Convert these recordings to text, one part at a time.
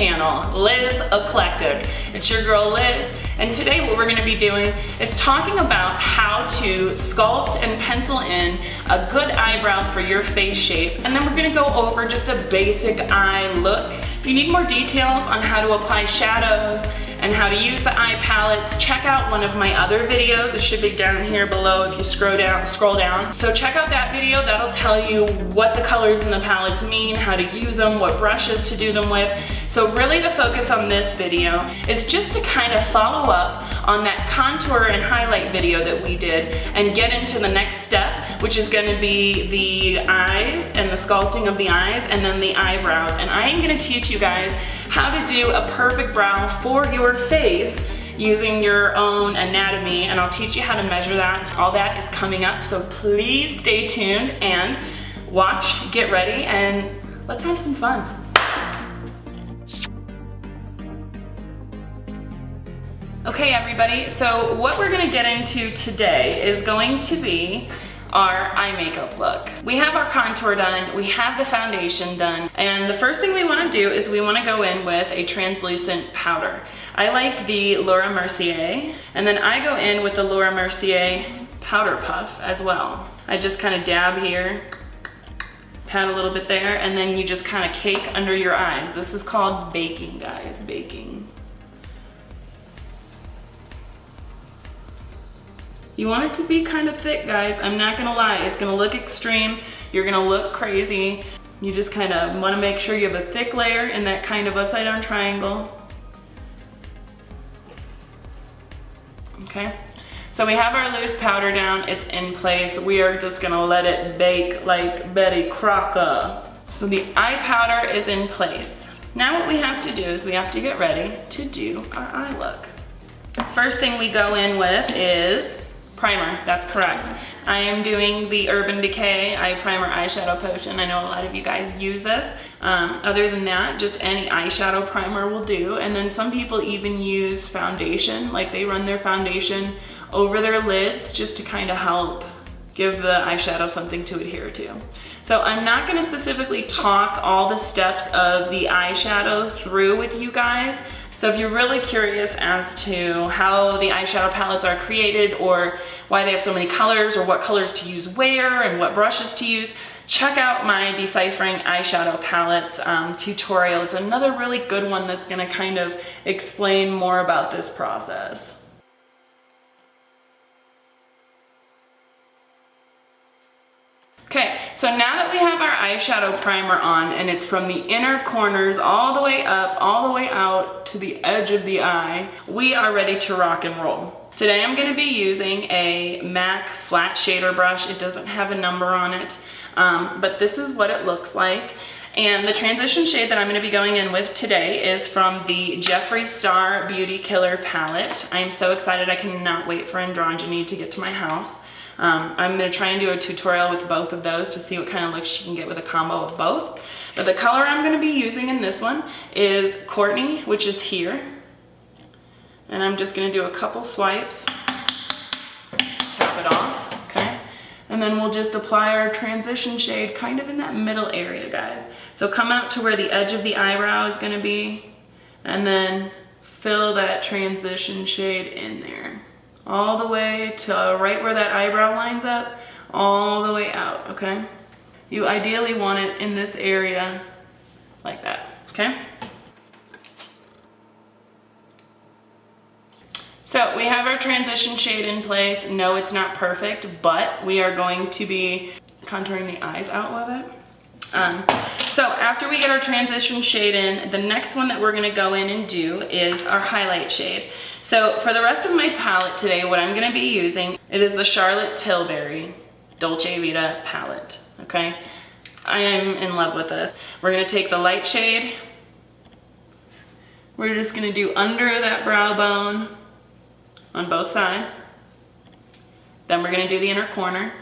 channel, Liz Eclectic. It's your girl Liz, and today what we're gonna be doing is talking about how to sculpt and pencil in a good eyebrow for your face shape, and then we're gonna go over just a basic eye look. If you need more details on how to apply shadows and how to use the eye palettes, check out one of my other videos. It should be down here below if you scroll down. So check out that video. That'll tell you what the colors in the palettes mean, how to use them, what brushes to do them with. So really the focus on this video is just to kind of follow up on that contour and highlight video that we did and get into the next step, which is gonna be the eyes and the sculpting of the eyes and then the eyebrows. And I am gonna teach you guys how to do a perfect brow for your face using your own anatomy, and I'll teach you how to measure that. All that is coming up, so please stay tuned and watch, get ready, and let's have some fun. Okay everybody, so what we're gonna get into today is going to be our eye makeup look. We have our contour done, we have the foundation done, and the first thing we wanna do is we wanna go in with a translucent powder. I like the Laura Mercier, and then I go in with the Laura Mercier Powder Puff as well. I just kind of dab here, pat a little bit there, and then you just kind of cake under your eyes. This is called baking, guys, baking. You want it to be kind of thick, guys. I'm not gonna lie, it's gonna look extreme. You're gonna look crazy. You just kind of wanna make sure you have a thick layer in that kind of upside down triangle. Okay, so we have our loose powder down, it's in place. We are just gonna let it bake like Betty Crocker. So the eye powder is in place. Now what we have to do is we have to get ready to do our eye look. First thing we go in with is primer, that's correct. I am doing the Urban Decay Eye Primer Eyeshadow Potion. I know a lot of you guys use this. Other than that, just any eyeshadow primer will do. And then some people even use foundation, like they run their foundation over their lids just to kind of help give the eyeshadow something to adhere to. So I'm not gonna specifically talk all the steps of the eyeshadow through with you guys. So if you're really curious as to how the eyeshadow palettes are created or why they have so many colors or what colors to use where and what brushes to use, check out my Deciphering Eyeshadow Palettes tutorial. It's another really good one that's gonna kind of explain more about this process. Okay, so now that we have our eyeshadow primer on and it's from the inner corners all the way up, all the way out to the edge of the eye, we are ready to rock and roll. Today I'm gonna be using a MAC flat shader brush. It doesn't have a number on it, but this is what it looks like. And the transition shade that I'm gonna be going in with today is from the Jeffree Star Beauty Killer palette. I am so excited, I cannot wait for Androgyny to get to my house. I'm gonna try and do a tutorial with both of those to see what kind of looks you can get with a combo of both. But the color I'm gonna be using in this one is Courtney, which is here. And I'm just gonna do a couple swipes, tap it off, okay? And then we'll just apply our transition shade kind of in that middle area, guys. So come out to where the edge of the eyebrow is gonna be, and then fill that transition shade in there. All the way to right where that eyebrow lines up, all the way out, okay? You ideally want it in this area like that, okay? So we have our transition shade in place. No, it's not perfect, but we are going to be contouring the eyes out with it. So after we get our transition shade in, the next one that we're gonna go in and do is our highlight shade. So for the rest of my palette today, what I'm gonna be using, it is the Charlotte Tilbury Dolce Vita palette, okay? I am in love with this. We're gonna take the light shade. We're just gonna do under that brow bone on both sides. Then we're gonna do the inner corner.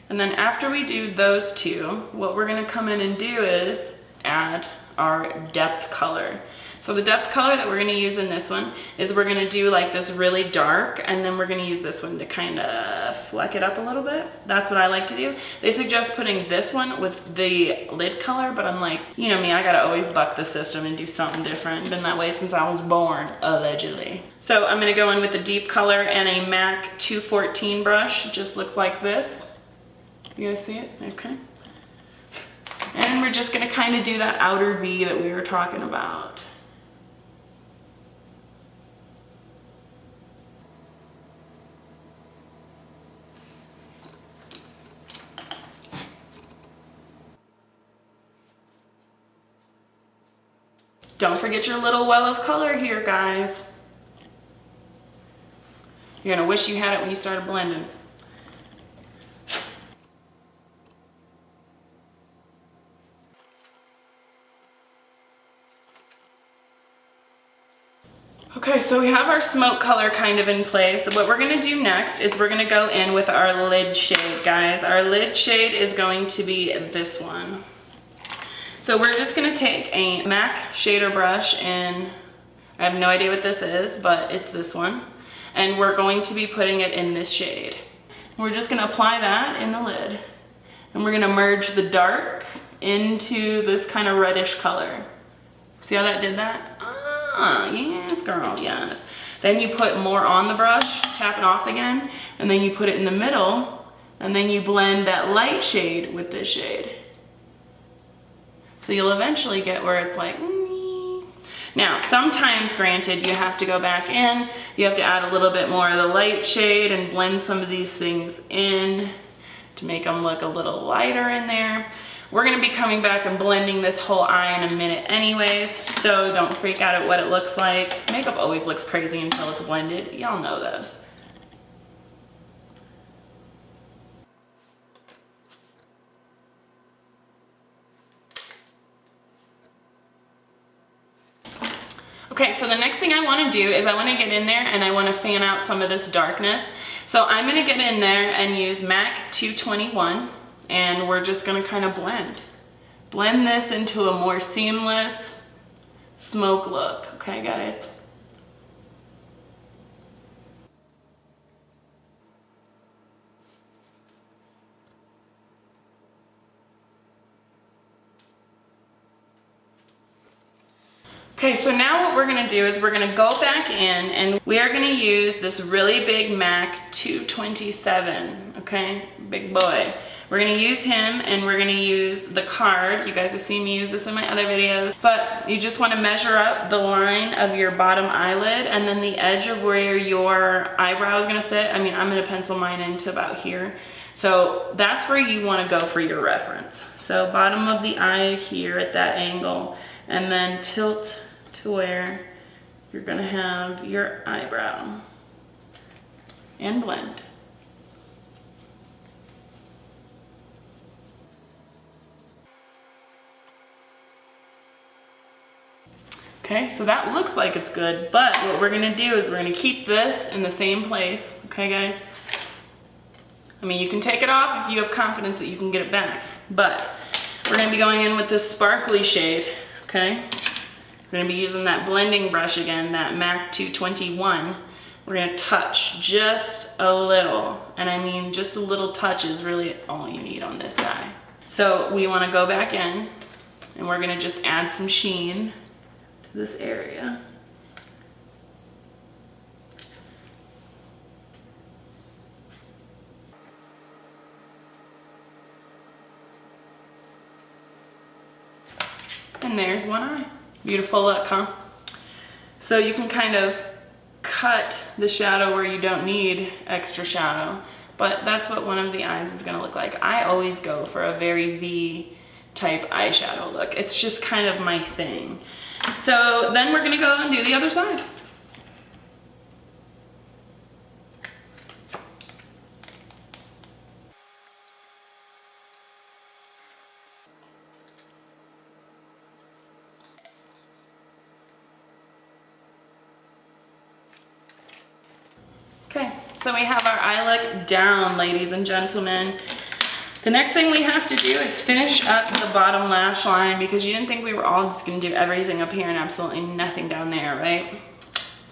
And then after we do those two, what we're gonna come in and do is add our depth color. So the depth color that we're gonna use in this one is we're gonna do like this really dark, and then we're gonna use this one to kind of fleck it up a little bit. That's what I like to do. They suggest putting this one with the lid color, but I'm like, you know me, I gotta always buck the system and do something different. Been that way since I was born, allegedly. So I'm gonna go in with a deep color and a MAC 214 brush. It just looks like this. You guys see it? Okay. And we're just gonna kind of do that outer V that we were talking about. Don't forget your little well of color here, guys. You're gonna wish you had it when you started blending. Okay, so we have our smoke color kind of in place. What we're gonna do next is we're gonna go in with our lid shade, guys. Our lid shade is going to be this one. So we're just gonna take a MAC shader brush, and I have no idea what this is, but it's this one. And we're going to be putting it in this shade. We're just gonna apply that in the lid. And we're gonna merge the dark into this kind of reddish color. See how that did that? Ah, yes, girl, yes. Then you put more on the brush, tap it off again, and then you put it in the middle, and then you blend that light shade with this shade. So you'll eventually get where it's like, Now, sometimes, granted, you have to go back in, you have to add a little bit more of the light shade and blend some of these things in to make them look a little lighter in there. We're gonna be coming back and blending this whole eye in a minute anyways, so don't freak out at what it looks like. Makeup always looks crazy until it's blended. Y'all know this. Okay, so the next thing I wanna do is I wanna get in there and I wanna fan out some of this darkness. So I'm gonna get in there and use MAC 221, and we're just gonna kind of blend this into a more seamless smoke look, okay guys? Okay, so now what we're gonna do is we're gonna go back in and we are gonna use this really big MAC 227, okay? Big boy. We're gonna use him and we're gonna use the card. You guys have seen me use this in my other videos, but you just wanna measure up the line of your bottom eyelid and then the edge of where your eyebrow is gonna sit. I mean, I'm gonna pencil mine into about here. So that's where you wanna go for your reference. So bottom of the eye here at that angle, and then tilt to where you're gonna have your eyebrow and blend. Okay, so that looks like it's good, but what we're gonna do is we're gonna keep this in the same place, okay guys? I mean, you can take it off if you have confidence that you can get it back, but we're gonna be going in with this sparkly shade, okay? We're gonna be using that blending brush again, that MAC 221. We're gonna touch just a little, and I mean just a little touch is really all you need on this guy. So we wanna go back in, and we're gonna just add some sheen to this area. And there's one eye. Beautiful look, huh? So you can kind of cut the shadow where you don't need extra shadow, but that's what one of the eyes is gonna look like. I always go for a very V type eyeshadow look. It's just kind of my thing. So then we're gonna go and do the other side. Okay, so we have our eye look down, ladies and gentlemen. The next thing we have to do is finish up the bottom lash line, because you didn't think we were all just gonna do everything up here and absolutely nothing down there, right?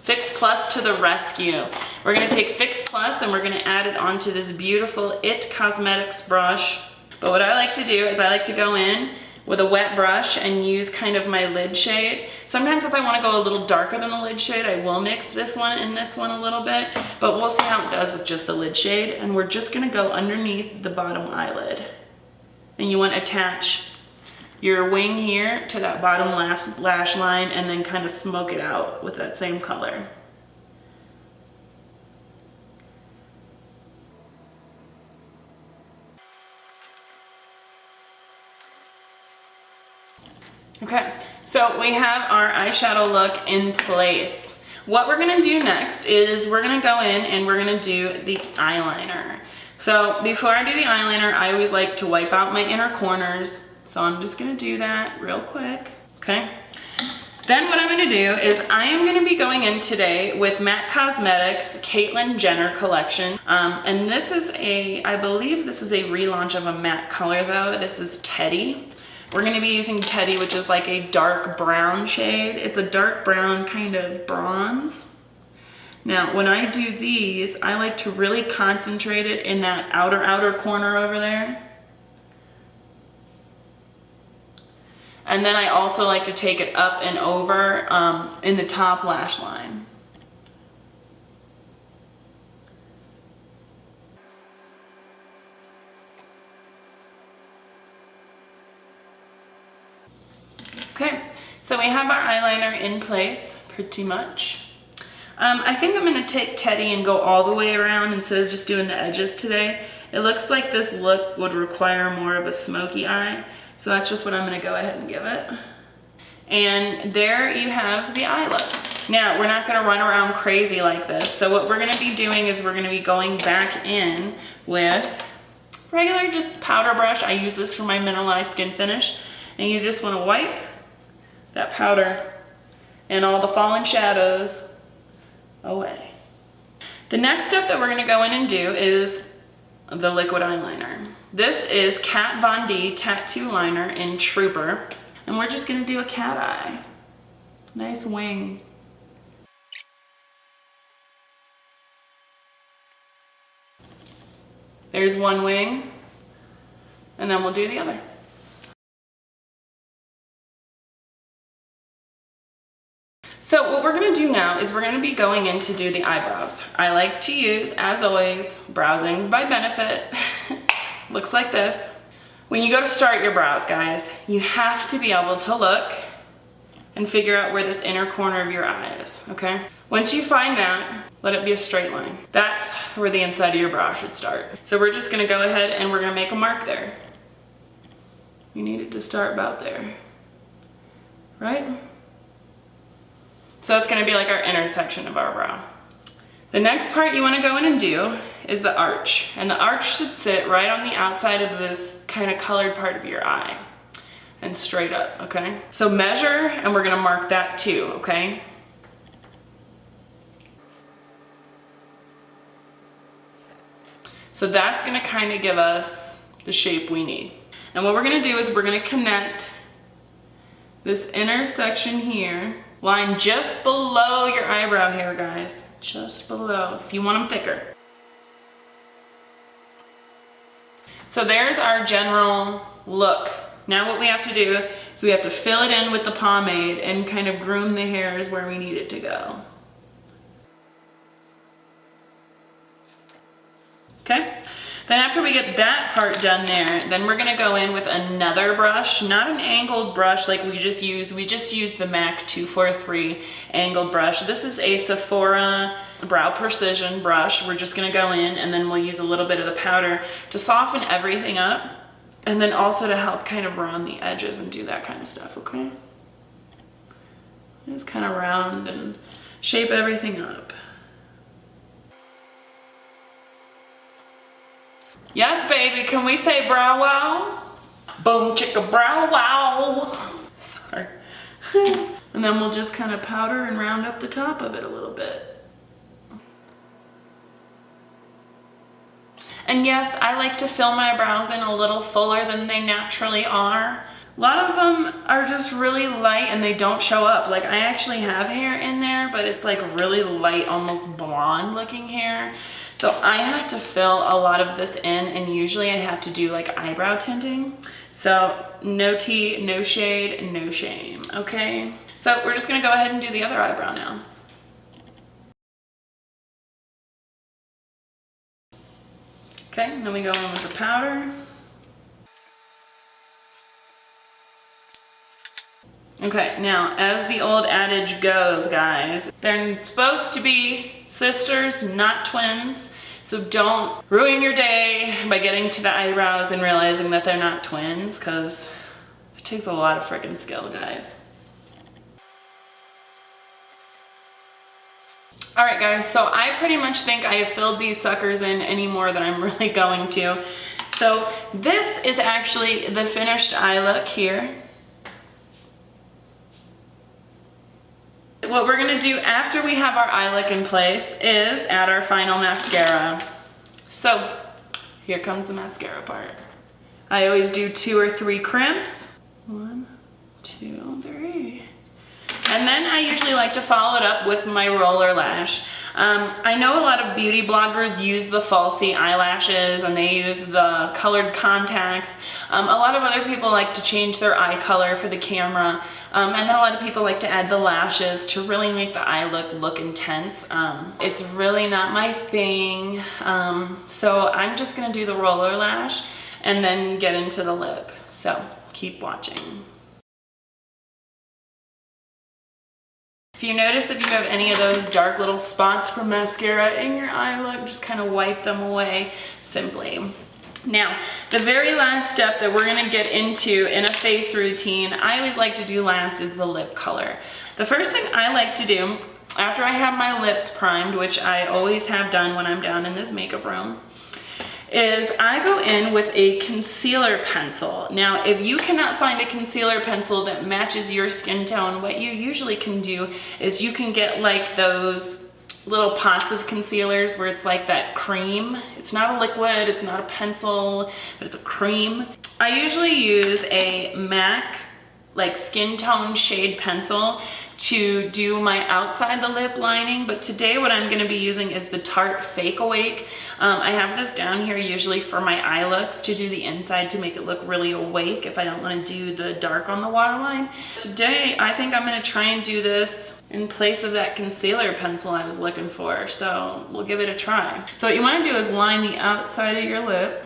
Fix Plus to the rescue. We're gonna take Fix Plus and we're gonna add it onto this beautiful It Cosmetics brush. But what I like to do is I like to go in with a wet brush and use kind of my lid shade. Sometimes if I wanna go a little darker than the lid shade, I will mix this one and this one a little bit, but we'll see how it does with just the lid shade. And we're just gonna go underneath the bottom eyelid. And you wanna attach your wing here to that bottom lash line and then kind of smoke it out with that same color. Okay, so we have our eyeshadow look in place. What we're gonna do next is we're gonna go in and we're gonna do the eyeliner. So before I do the eyeliner, I always like to wipe out my inner corners. So I'm just gonna do that real quick, okay? Then what I'm gonna do is I am gonna be going in today with MAC Cosmetics Caitlyn Jenner collection. And this is I believe this is a relaunch of a matte color though. This is Teddy. We're gonna be using Teddy, which is like a dark brown shade. It's a dark brown kind of bronze. Now, when I do these, I like to really concentrate it in that outer corner over there. And then I also like to take it up and over in the top lash line. Okay, so we have our eyeliner in place, pretty much. I think I'm gonna take Teddy and go all the way around instead of just doing the edges today. It looks like this look would require more of a smoky eye, so that's just what I'm gonna go ahead and give it. And there you have the eye look. Now, we're not gonna run around crazy like this, so what we're gonna be doing is we're gonna be going back in with regular just powder brush. I use this for my mineralized skin finish, and you just wanna wipe that powder and all the fallen shadows away. The next step that we're gonna go in and do is the liquid eyeliner. This is Kat Von D Tattoo Liner in Trooper, and we're just gonna do a cat eye. Nice wing. There's one wing, and then we'll do the other. So what we're gonna do now is we're gonna be going in to do the eyebrows. I like to use, as always, Browsing by Benefit. Looks like this. When you go to start your brows, guys, you have to be able to look and figure out where this inner corner of your eye is, okay? Once you find that, let it be a straight line. That's where the inside of your brow should start. So we're just gonna go ahead and we're gonna make a mark there. You need it to start about there, right? So that's gonna be like our intersection of our brow. The next part you wanna go in and do is the arch. And the arch should sit right on the outside of this kind of colored part of your eye and straight up, okay? So measure, and we're gonna mark that too, okay? So that's gonna kind of give us the shape we need. And what we're gonna do is we're gonna connect this intersection here, line just below your eyebrow hair, guys. Just below, if you want them thicker. So there's our general look. Now what we have to do is we have to fill it in with the pomade and kind of groom the hairs where we need it to go. Okay? Then after we get that part done there, then we're gonna go in with another brush, not an angled brush like we just used the MAC 243 angled brush. This is a Sephora Brow Precision brush. We're just gonna go in and then we'll use a little bit of the powder to soften everything up and then also to help kind of round the edges and do that kind of stuff, okay? Just kind of round and shape everything up. Yes, baby, can we say brow wow? Boom, chicka brow wow. Sorry. And then we'll just kind of powder and round up the top of it a little bit. And yes, I like to fill my brows in a little fuller than they naturally are. A lot of them are just really light and they don't show up. Like I actually have hair in there, but it's like really light, almost blonde looking hair. So I have to fill a lot of this in, and usually I have to do like eyebrow tinting. So no tea, no shade, no shame, okay? So we're just gonna go ahead and do the other eyebrow now. Okay, and then we go in with the powder. Okay, now as the old adage goes, guys, they're supposed to be sisters, not twins. So don't ruin your day by getting to the eyebrows and realizing that they're not twins, because it takes a lot of freaking skill, guys. All right, guys, so I pretty much think I have filled these suckers in any more than I'm really going to. So this is actually the finished eye look here. What we're gonna do after we have our eye look in place is add our final mascara. So here comes the mascara part. I always do 2 or 3 crimps. 1, 2, 3. And then I usually like to follow it up with my roller lash. I know a lot of beauty bloggers use the falsy eyelashes and they use the colored contacts. A lot of other people like to change their eye color for the camera. And then a lot of people like to add the lashes to really make the eye look intense. It's really not my thing. So I'm just gonna do the roller lash and then get into the lip. So keep watching. If you notice, if you have any of those dark little spots from mascara in your eye look, just kind of wipe them away simply. Now, the very last step that we're gonna get into in a face routine, I always like to do last, is the lip color. The first thing I like to do after I have my lips primed, which I always have done when I'm down in this makeup room, is I go in with a concealer pencil. Now, if you cannot find a concealer pencil that matches your skin tone, what you usually can do is you can get like those little pots of concealers where it's like that cream. It's not a liquid, it's not a pencil, but it's a cream. I usually use a MAC like skin tone shade pencil to do my outside the lip lining, but today what I'm going to be using is the Tarte Fake Awake. I have this down here usually for my eye looks to do the inside to make it look really awake if I don't want to do the dark on the waterline. Today I think I'm going to try and do this in place of that concealer pencil I was looking for, so we'll give it a try. So what you want to do is line the outside of your lip.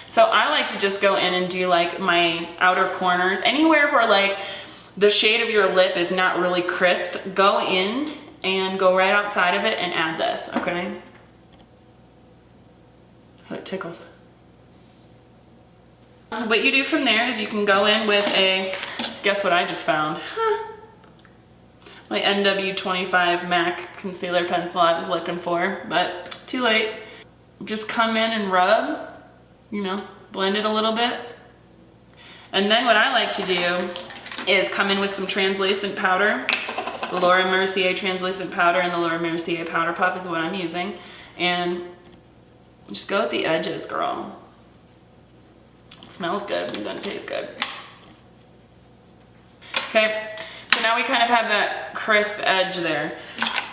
So I like to just go in and do like my outer corners, anywhere where like the shade of your lip is not really crisp, go in and go right outside of it and add this, okay? Oh, it tickles. What you do from there is you can go in with a, guess what I just found? My NW25 MAC concealer pencil I was looking for, but too late. Just come in and rub. You know, blend it a little bit. And then what I like to do is come in with some translucent powder. The Laura Mercier translucent powder and the Laura Mercier powder puff is what I'm using. And just go at the edges, girl. It smells good and gonna taste good. Okay, so now we kind of have that crisp edge there.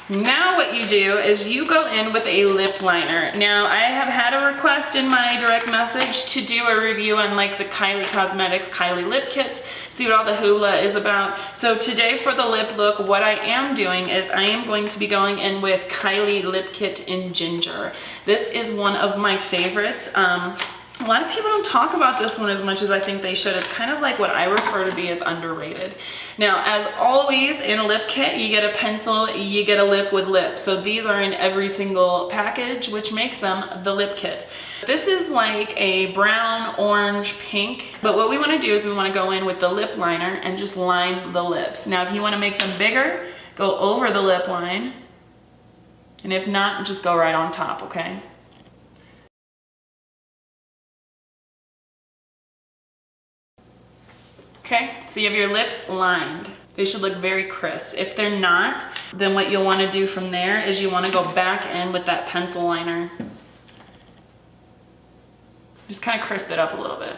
Now what you do is you go in with a lip liner. Now I have had a request in my direct message to do a review on like the Kylie Cosmetics Kylie Lip kits, see what all the hula is about. So today for the lip look, what I am doing is I am going to be going in with Kylie Lip Kit in Ginger. This is one of my favorites. A lot of people don't talk about this one as much as I think they should. It's kind of like what I refer to be as underrated. Now, as always in a lip kit, you get a pencil, you get a lip with lip. So these are in every single package, which makes them the lip kit. This is like a brown, orange, pink. But what we want to do is we want to go in with the lip liner and just line the lips. Now, if you want to make them bigger, go over the lip line. And if not, just go right on top, okay? Okay, so you have your lips lined. They should look very crisp. If they're not, then what you'll want to do from there is you want to go back in with that pencil liner. Just kind of crisp it up a little bit.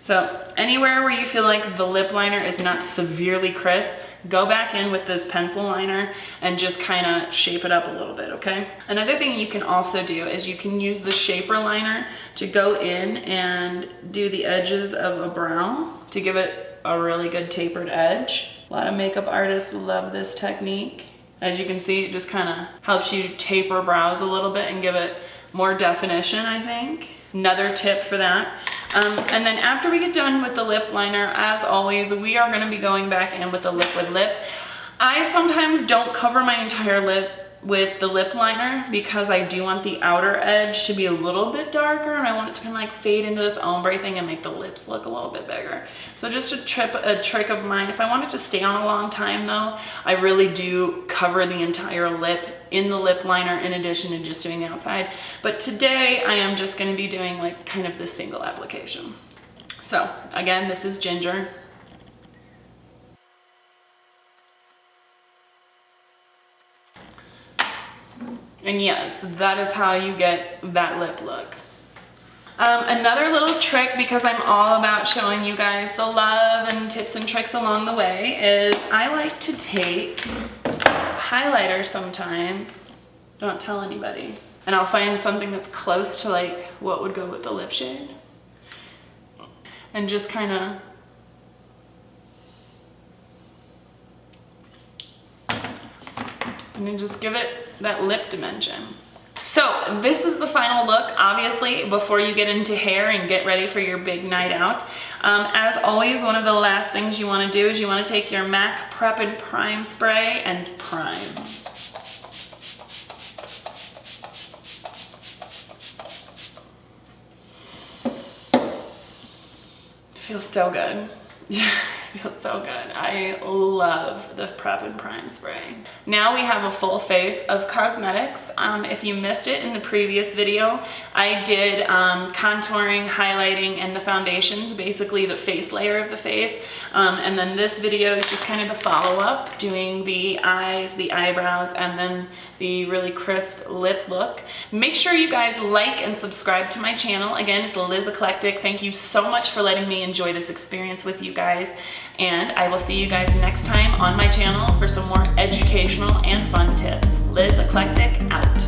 So anywhere where you feel like the lip liner is not severely crisp, go back in with this pencil liner and just kind of shape it up a little bit, okay? Another thing you can also do is you can use the shaper liner to go in and do the edges of a brow to give it a really good tapered edge. A lot of makeup artists love this technique. As you can see, it just kind of helps you taper brows a little bit and give it more definition, I think. Another tip for that. And then after we get done with the lip liner, as always, we are gonna be going back in with the liquid lip. I sometimes don't cover my entire lip with the lip liner because I do want the outer edge to be a little bit darker, and I want it to kind of like fade into this ombre thing and make the lips look a little bit bigger. So just a trick of mine, if I want it to stay on a long time though, I really do cover the entire lip in the lip liner in addition to just doing the outside. But today I am just going to be doing like kind of this single application. So again, this is Ginger. And yes, that is how you get that lip look. Another little trick, because I'm all about showing you guys the love and tips and tricks along the way, is I like to take highlighter sometimes, don't tell anybody, and I'll find something that's close to like what would go with the lip shade and just kind of, and then just give it that lip dimension. So this is the final look, obviously, before you get into hair and get ready for your big night out. As always, one of the last things you want to do is you want to take your MAC Prep and Prime spray and prime. Feels so good. Yeah, it feels so good. I love the Prep and Prime spray. Now we have a full face of cosmetics. If you missed it in the previous video, I did contouring, highlighting, and the foundations, basically the face layer of the face. And then this video is just kind of the follow-up, doing the eyes, the eyebrows, and then the really crisp lip look. Make sure you guys like and subscribe to my channel. Again, it's Liz Eclectic. Thank you so much for letting me enjoy this experience with you guys. And I will see you guys next time on my channel for some more educational and fun tips. Liz Eclectic out.